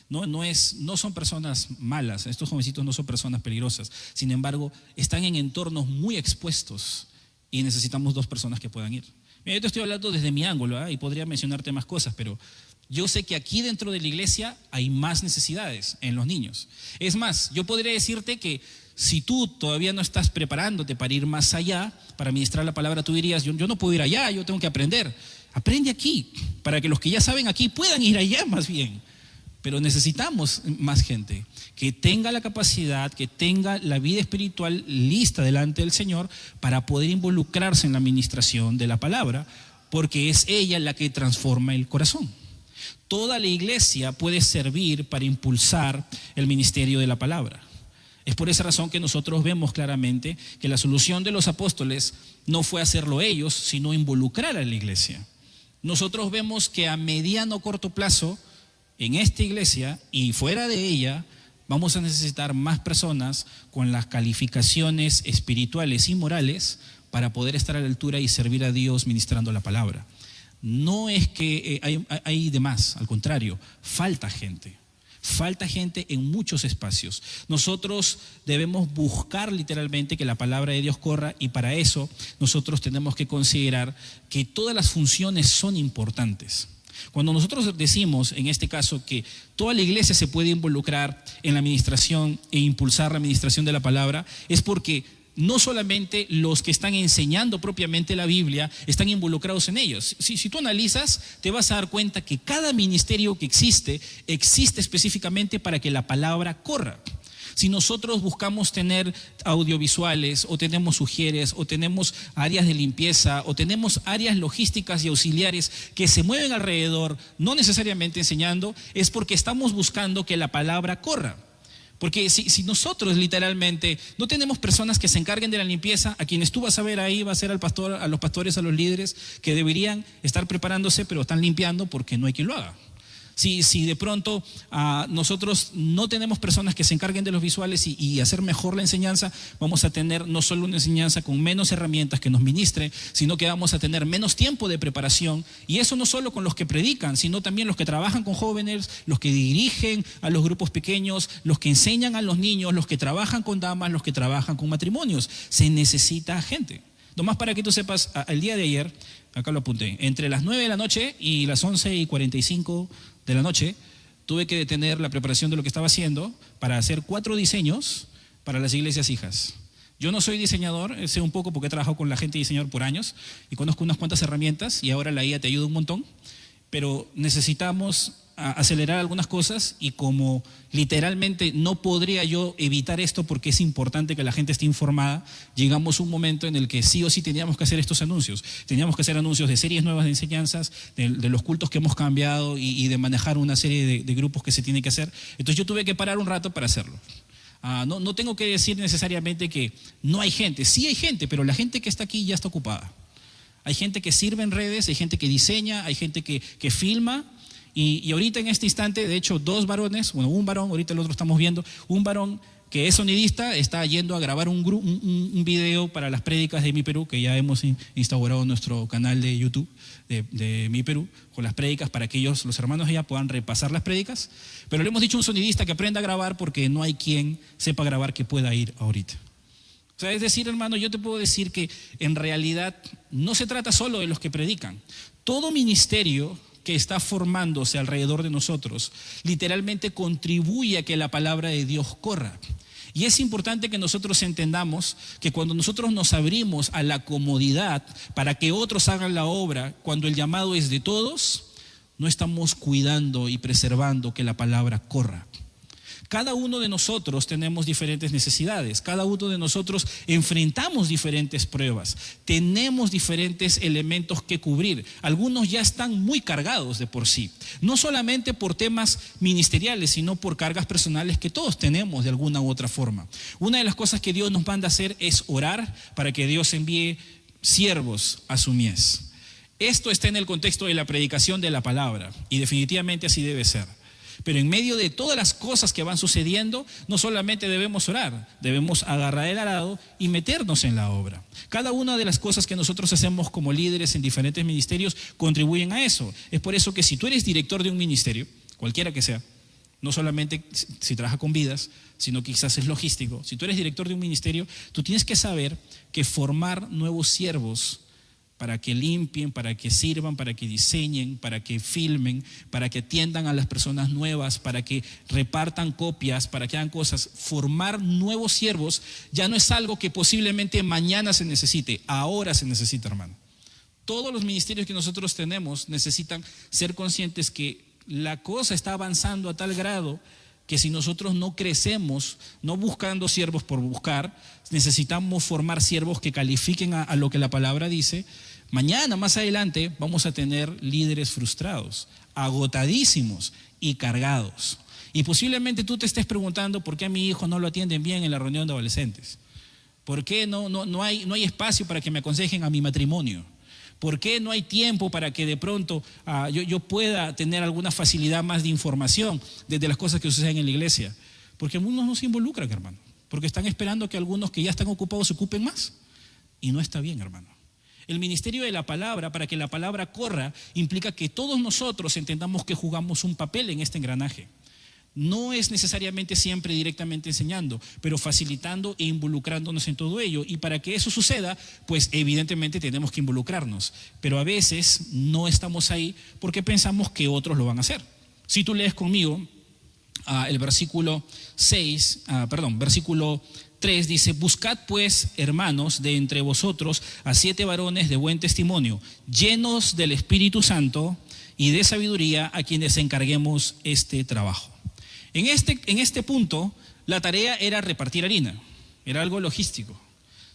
No son personas malas, estos jovencitos no son personas peligrosas. Sin embargo, están en entornos muy expuestos y necesitamos 2 personas que puedan ir. Mira, yo te estoy hablando desde mi ángulo, y podría mencionarte más cosas, pero yo sé que aquí dentro de la iglesia hay más necesidades en los niños. Es más, yo podría decirte que si tú todavía no estás preparándote para ir más allá, para ministrar la palabra, tú dirías, yo no puedo ir allá, yo tengo que aprender. Aprende aquí, para que los que ya saben aquí puedan ir allá más bien. Pero necesitamos más gente que tenga la capacidad, que tenga la vida espiritual lista delante del Señor para poder involucrarse en la administración de la palabra, porque es ella la que transforma el corazón. Toda la iglesia puede servir para impulsar el ministerio de la palabra. Es por esa razón que nosotros vemos claramente que la solución de los apóstoles no fue hacerlo ellos, sino involucrar a la iglesia. Nosotros vemos que a mediano o corto plazo, en esta iglesia y fuera de ella, vamos a necesitar más personas con las calificaciones espirituales y morales para poder estar a la altura y servir a Dios ministrando la palabra. No es que hay de más, al contrario, falta gente en muchos espacios. Nosotros debemos buscar literalmente que la palabra de Dios corra, y para eso nosotros tenemos que considerar que todas las funciones son importantes. Cuando nosotros decimos, en este caso, que toda la iglesia se puede involucrar en la administración e impulsar la administración de la palabra, es porque no solamente los que están enseñando propiamente la Biblia están involucrados en ellos. Si tú analizas, te vas a dar cuenta que cada ministerio que existe específicamente para que la palabra corra. Si nosotros buscamos tener audiovisuales, o tenemos ujieres, o tenemos áreas de limpieza, o tenemos áreas logísticas y auxiliares que se mueven alrededor, no necesariamente enseñando, es porque estamos buscando que la palabra corra. Porque si nosotros literalmente no tenemos personas que se encarguen de la limpieza, a quienes tú vas a ver ahí va a ser al pastor, a los pastores, a los líderes que deberían estar preparándose, pero están limpiando porque no hay quien lo haga. Si de pronto nosotros no tenemos personas que se encarguen de los visuales y hacer mejor la enseñanza, vamos a tener no solo una enseñanza con menos herramientas que nos ministre, sino que vamos a tener menos tiempo de preparación. Y eso no solo con los que predican, sino también los que trabajan con jóvenes, los que dirigen a los grupos pequeños, los que enseñan a los niños, los que trabajan con damas, los que trabajan con matrimonios. Se necesita gente. Nomás para que tú sepas, el día de ayer, acá lo apunté, entre las 9 de la noche y las 11:45 de la noche, tuve que detener la preparación de lo que estaba haciendo para hacer 4 diseños para las iglesias hijas. Yo no soy diseñador, sé un poco porque he trabajado con la gente diseñador por años y conozco unas cuantas herramientas, y ahora la IA te ayuda un montón, pero necesitamos acelerar algunas cosas, y como literalmente no podría yo evitar esto porque es importante que la gente esté informada, llegamos a un momento en el que sí o sí teníamos que hacer estos anuncios. Teníamos que hacer anuncios de series nuevas de enseñanzas, de los cultos que hemos cambiado y de manejar una serie de grupos que se tiene que hacer. Entonces yo tuve que parar un rato para hacerlo. No tengo que decir necesariamente que no hay gente. Sí hay gente, pero la gente que está aquí ya está ocupada. Hay gente que sirve en redes, hay gente que diseña, hay gente que filma. Y ahorita en este instante, de hecho, 2 varones, un varón, ahorita el otro estamos viendo, un varón que es sonidista está yendo a grabar un video para las prédicas de Mi Perú, que ya hemos instaurado nuestro canal de YouTube de Mi Perú, con las prédicas para que ellos, los hermanos allá, puedan repasar las prédicas. Pero le hemos dicho a un sonidista que aprenda a grabar porque no hay quien sepa grabar que pueda ir ahorita. O sea, es decir, hermano, yo te puedo decir que en realidad no se trata solo de los que predican. Todo ministerio que está formándose alrededor de nosotros literalmente contribuye a que la palabra de Dios corra. Y es importante que nosotros entendamos que cuando nosotros nos abrimos a la comodidad para que otros hagan la obra, cuando el llamado es de todos, no estamos cuidando y preservando que la palabra corra. Cada uno de nosotros tenemos diferentes necesidades, cada uno de nosotros enfrentamos diferentes pruebas, tenemos diferentes elementos que cubrir. Algunos ya están muy cargados de por sí, no solamente por temas ministeriales, sino por cargas personales que todos tenemos de alguna u otra forma. Una de las cosas que Dios nos manda a hacer es orar para que Dios envíe siervos a su mies. Esto está en el contexto de la predicación de la palabra, y definitivamente así debe ser. Pero en medio de todas las cosas que van sucediendo, no solamente debemos orar, debemos agarrar el arado y meternos en la obra. Cada una de las cosas que nosotros hacemos como líderes en diferentes ministerios contribuyen a eso. Es por eso que si tú eres director de un ministerio, cualquiera que sea, No solamente si trabaja con vidas, sino que quizás es logístico. Si tú eres director de un ministerio, tú tienes que saber que formar nuevos siervos para que limpien, para que sirvan, para que diseñen, para que filmen, para que atiendan a las personas nuevas, para que repartan copias, para que hagan cosas. Formar nuevos siervos ya no es algo que posiblemente mañana se necesite, ahora se necesita, hermano. Todos los ministerios que nosotros tenemos necesitan ser conscientes que la cosa está avanzando a tal grado que si nosotros no crecemos, no buscando siervos por buscar, necesitamos formar siervos que califiquen a lo que la palabra dice. Mañana, más adelante, vamos a tener líderes frustrados, agotadísimos y cargados. Y posiblemente tú te estés preguntando por qué a mi hijo no lo atienden bien en la reunión de adolescentes. ¿Por qué no hay espacio para que me aconsejen a mi matrimonio? ¿Por qué no hay tiempo para que de pronto yo pueda tener alguna facilidad más de información de las cosas que suceden en la iglesia? Porque algunos no se involucran, hermano, porque están esperando que algunos que ya están ocupados se ocupen más. Y no está bien, hermano. El ministerio de la palabra, para que la palabra corra, implica que todos nosotros entendamos que jugamos un papel en este engranaje. No es necesariamente siempre directamente enseñando, pero facilitando e involucrándonos en todo ello. Y para que eso suceda, pues evidentemente tenemos que involucrarnos. Pero a veces no estamos ahí porque pensamos que otros lo van a hacer. Si tú lees conmigo el versículo 3 dice: buscad pues, hermanos, de entre vosotros a 7 varones de buen testimonio, llenos del Espíritu Santo y de sabiduría, a quienes encarguemos este trabajo. En este punto, la tarea era repartir harina, era algo logístico.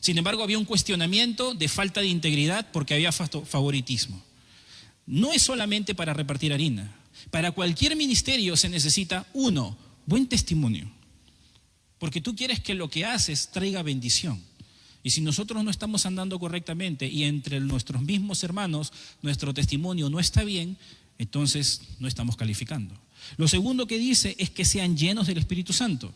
Sin embargo, había un cuestionamiento de falta de integridad porque había favoritismo. No es solamente para repartir harina. Para cualquier ministerio se necesita, 1, buen testimonio. Porque tú quieres que lo que haces traiga bendición. Y si nosotros no estamos andando correctamente y entre nuestros mismos hermanos nuestro testimonio no está bien, entonces no estamos calificando. Lo segundo que dice es que sean llenos del Espíritu Santo.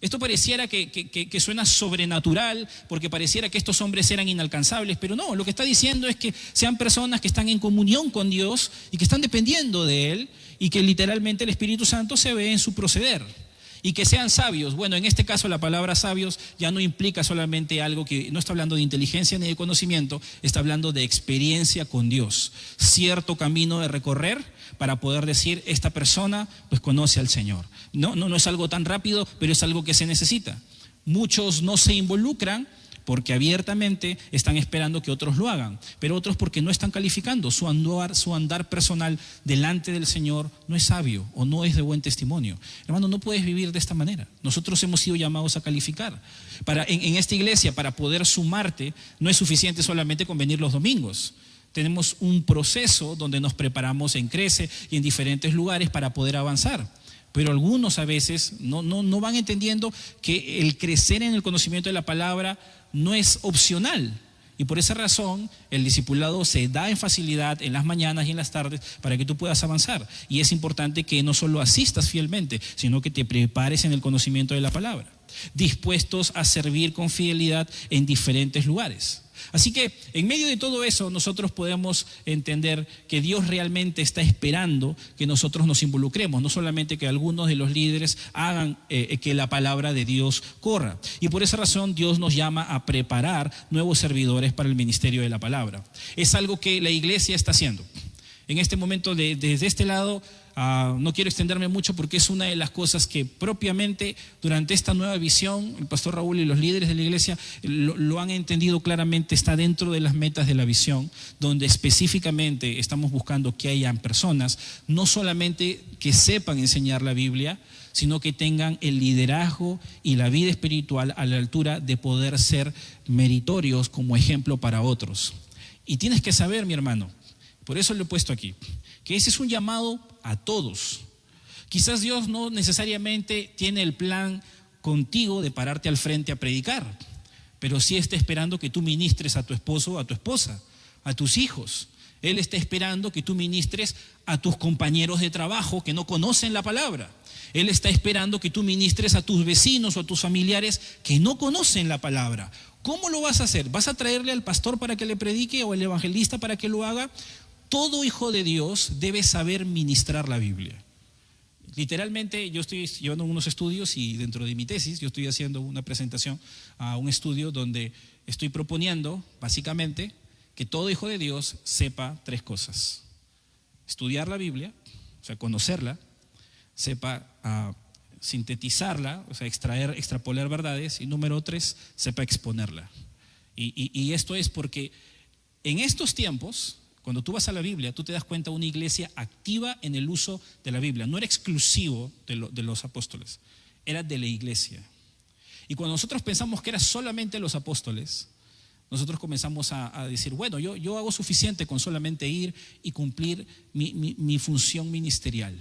Esto pareciera que suena sobrenatural, porque pareciera que estos hombres eran inalcanzables, pero no, lo que está diciendo es que sean personas que están en comunión con Dios y que están dependiendo de Él, y que literalmente el Espíritu Santo se ve en su proceder. Y que sean sabios. Bueno, en este caso la palabra sabios ya no implica solamente algo que no está hablando de inteligencia ni de conocimiento, está hablando de experiencia con Dios, cierto camino de recorrer para poder decir: esta persona pues conoce al Señor. No es algo tan rápido, pero es algo que se necesita. Muchos no se involucran porque abiertamente están esperando que otros lo hagan, pero otros porque no están calificando. Su andar personal delante del Señor no es sabio o no es de buen testimonio. Hermano, no puedes vivir de esta manera. Nosotros hemos sido llamados a calificar. En esta iglesia, para poder sumarte, no es suficiente solamente con venir los domingos. Tenemos un proceso donde nos preparamos en Crece y en diferentes lugares para poder avanzar. Pero algunos a veces no van entendiendo que el crecer en el conocimiento de la palabra no es opcional. Y por esa razón el discipulado se da en facilidad en las mañanas y en las tardes para que tú puedas avanzar. Y es importante que no solo asistas fielmente, sino que te prepares en el conocimiento de la palabra, dispuestos a servir con fidelidad en diferentes lugares. Así que en medio de todo eso nosotros podemos entender que Dios realmente está esperando que nosotros nos involucremos, no solamente que algunos de los líderes hagan que la palabra de Dios corra. Y por esa razón Dios nos llama a preparar nuevos servidores para el ministerio de la palabra. Es algo que la iglesia está haciendo. En este momento, desde este lado, no quiero extenderme mucho porque es una de las cosas que propiamente durante esta nueva visión, el pastor Raúl y los líderes de la iglesia lo han entendido claramente, está dentro de las metas de la visión, donde específicamente estamos buscando que hayan personas, no solamente que sepan enseñar la Biblia, sino que tengan el liderazgo y la vida espiritual a la altura de poder ser meritorios como ejemplo para otros. Y tienes que saber, mi hermano, por eso lo he puesto aquí, que ese es un llamado a todos. Quizás Dios no necesariamente tiene el plan contigo de pararte al frente a predicar, pero sí está esperando que tú ministres a tu esposo o a tu esposa, a tus hijos. Él está esperando que tú ministres a tus compañeros de trabajo que no conocen la palabra. Él está esperando que tú ministres a tus vecinos o a tus familiares que no conocen la palabra. ¿Cómo lo vas a hacer? ¿Vas a traerle al pastor para que le predique o al evangelista para que lo haga? Todo hijo de Dios debe saber ministrar la Biblia. Literalmente yo estoy llevando unos estudios y dentro de mi tesis yo estoy haciendo una presentación a un estudio donde estoy proponiendo básicamente que todo hijo de Dios sepa 3 cosas: estudiar la Biblia, o sea, conocerla, sepa sintetizarla, o sea, extrapolar verdades, y número 3, sepa exponerla. Y esto es porque en estos tiempos, cuando tú vas a la Biblia, tú te das cuenta de una iglesia activa en el uso de la Biblia. No era exclusivo de los apóstoles, era de la iglesia. Y cuando nosotros pensamos que era solamente los apóstoles, nosotros comenzamos a decir, bueno, yo hago suficiente con solamente ir y cumplir mi función ministerial.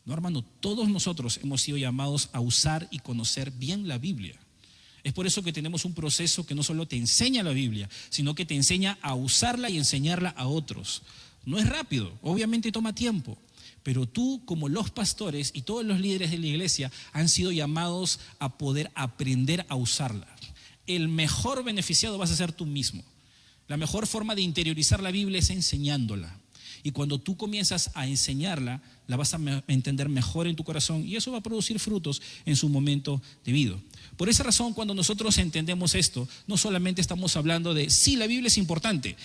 No, hermano, todos nosotros hemos sido llamados a usar y conocer bien la Biblia. Es por eso que tenemos un proceso que no solo te enseña la Biblia, sino que te enseña a usarla y enseñarla a otros. No es rápido, obviamente toma tiempo, pero tú, como los pastores y todos los líderes de la iglesia, han sido llamados a poder aprender a usarla. El mejor beneficiado vas a ser tú mismo. La mejor forma de interiorizar la Biblia es enseñándola. Y cuando tú comienzas a enseñarla, la vas a entender mejor en tu corazón y eso va a producir frutos en su momento debido. Por esa razón, cuando nosotros entendemos esto, no solamente estamos hablando de, sí, la Biblia es importante,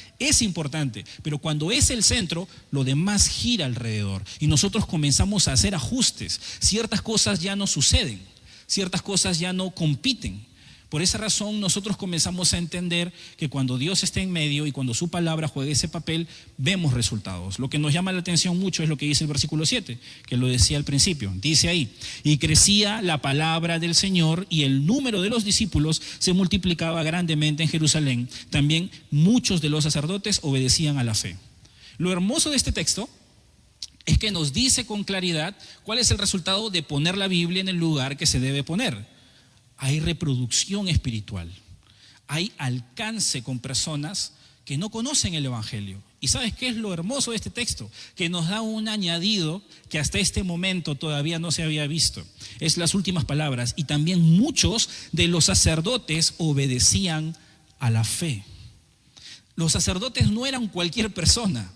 pero cuando es el centro, lo demás gira alrededor. Y nosotros comenzamos a hacer ajustes. Ciertas cosas ya no suceden, ciertas cosas ya no compiten. Por esa razón nosotros comenzamos a entender que cuando Dios está en medio y cuando su palabra juega ese papel, vemos resultados. Lo que nos llama la atención mucho es lo que dice el versículo 7, que lo decía al principio. Dice ahí, y crecía la palabra del Señor y el número de los discípulos se multiplicaba grandemente en Jerusalén. También muchos de los sacerdotes obedecían a la fe. Lo hermoso de este texto es que nos dice con claridad cuál es el resultado de poner la Biblia en el lugar que se debe poner. Hay reproducción espiritual, hay alcance con personas que no conocen el Evangelio. ¿Y sabes qué es lo hermoso de este texto? Que nos da un añadido que hasta este momento todavía no se había visto. Es las últimas palabras. Y también muchos de los sacerdotes obedecían a la fe. Los sacerdotes no eran cualquier persona.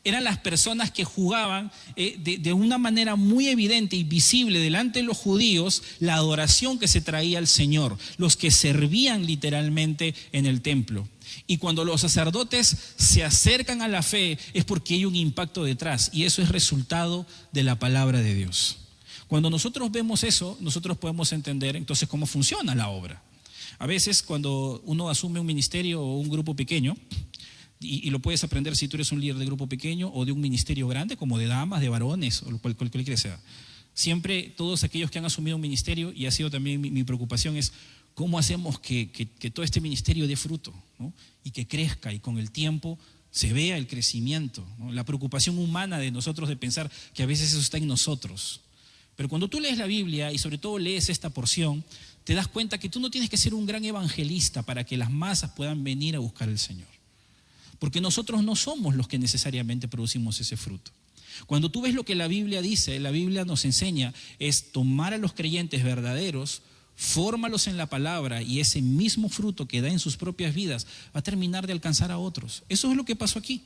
Eran las personas que jugaban de una manera muy evidente y visible delante de los judíos la adoración que se traía al Señor, los que servían literalmente en el templo. Y cuando los sacerdotes se acercan a la fe es porque hay un impacto detrás y eso es resultado de la palabra de Dios. Cuando nosotros vemos eso, nosotros podemos entender entonces cómo funciona la obra. A veces cuando uno asume un ministerio o un grupo pequeño, y lo puedes aprender si tú eres un líder de grupo pequeño o de un ministerio grande, como de damas, de varones, o cualquier que sea. Siempre todos aquellos que han asumido un ministerio, y ha sido también mi preocupación, es cómo hacemos que todo este ministerio dé fruto, ¿no? Y que crezca y con el tiempo se vea el crecimiento, ¿no? La preocupación humana de nosotros de pensar que a veces eso está en nosotros. Pero cuando tú lees la Biblia y sobre todo lees esta porción, te das cuenta que tú no tienes que ser un gran evangelista para que las masas puedan venir a buscar al Señor. Porque nosotros no somos los que necesariamente producimos ese fruto. Cuando tú ves lo que la Biblia dice, la Biblia nos enseña es tomar a los creyentes verdaderos, fórmalos en la palabra y ese mismo fruto que da en sus propias vidas va a terminar de alcanzar a otros. Eso es lo que pasó aquí.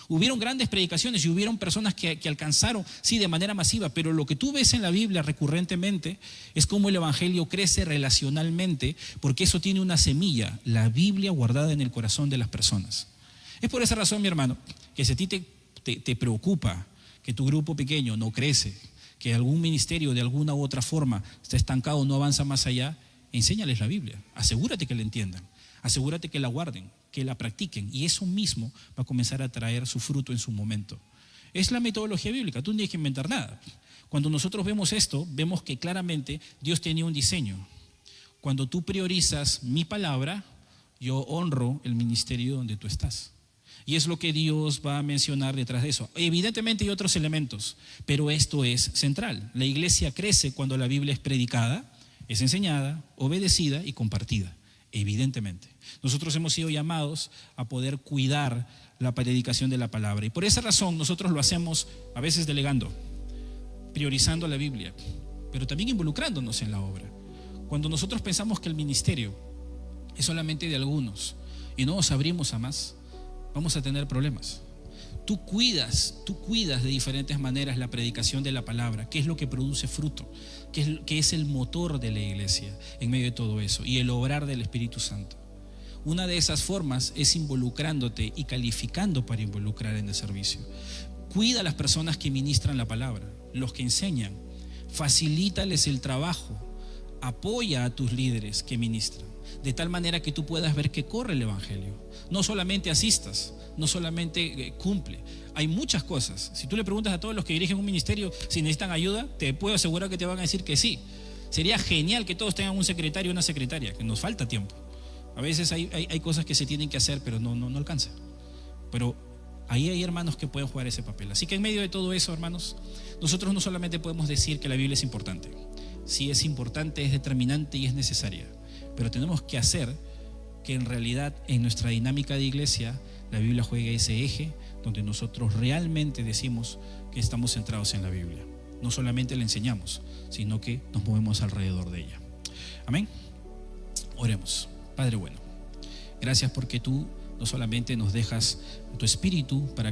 Hubieron grandes predicaciones y hubieron personas que alcanzaron, sí, de manera masiva, pero lo que tú ves en la Biblia recurrentemente es cómo el Evangelio crece relacionalmente, porque eso tiene una semilla, la Biblia guardada en el corazón de las personas. Es por esa razón, mi hermano, que si a ti te preocupa que tu grupo pequeño no crece, que algún ministerio de alguna u otra forma está estancado, no avanza más allá, enséñales la Biblia, asegúrate que la entiendan, asegúrate que la guarden, que la practiquen y eso mismo va a comenzar a traer su fruto en su momento. Es la metodología bíblica, tú no tienes que inventar nada. Cuando nosotros vemos esto, vemos que claramente Dios tenía un diseño. Cuando tú priorizas mi palabra, yo honro el ministerio donde tú estás. Y es lo que Dios va a mencionar detrás de eso. Evidentemente hay otros elementos, pero esto es central. La iglesia crece cuando la Biblia es predicada, es enseñada, obedecida y compartida. Evidentemente. Nosotros hemos sido llamados a poder cuidar la predicación de la palabra. Y por esa razón nosotros lo hacemos a veces delegando, priorizando la Biblia, pero también involucrándonos en la obra. Cuando nosotros pensamos que el ministerio es solamente de algunos y no nos abrimos a más, vamos a tener problemas. Tú cuidas de diferentes maneras la predicación de la palabra, que es lo que produce fruto, que es el motor de la iglesia en medio de todo eso, y el obrar del Espíritu Santo. Una de esas formas es involucrándote y calificando para involucrar en el servicio. Cuida a las personas que ministran la palabra, los que enseñan, facilítales el trabajo, apoya a tus líderes que ministran, de tal manera que tú puedas ver que corre el evangelio. No solamente asistas, no solamente cumple. Hay muchas cosas. Si tú le preguntas a todos los que dirigen un ministerio si necesitan ayuda, te puedo asegurar que te van a decir que sí. Sería genial que todos tengan un secretario o una secretaria, que nos falta tiempo. A veces hay cosas que se tienen que hacer, pero no alcanza. Pero ahí hay hermanos que pueden jugar ese papel. Así que en medio de todo eso, hermanos, nosotros no solamente podemos decir que la Biblia es importante. Sí es importante, es determinante y es necesaria. Pero tenemos que hacer que en realidad en nuestra dinámica de iglesia la Biblia juegue ese eje donde nosotros realmente decimos que estamos centrados en la Biblia. No solamente la enseñamos, sino que nos movemos alrededor de ella. Amén. Oremos. Padre bueno, gracias porque tú no solamente nos dejas tu espíritu para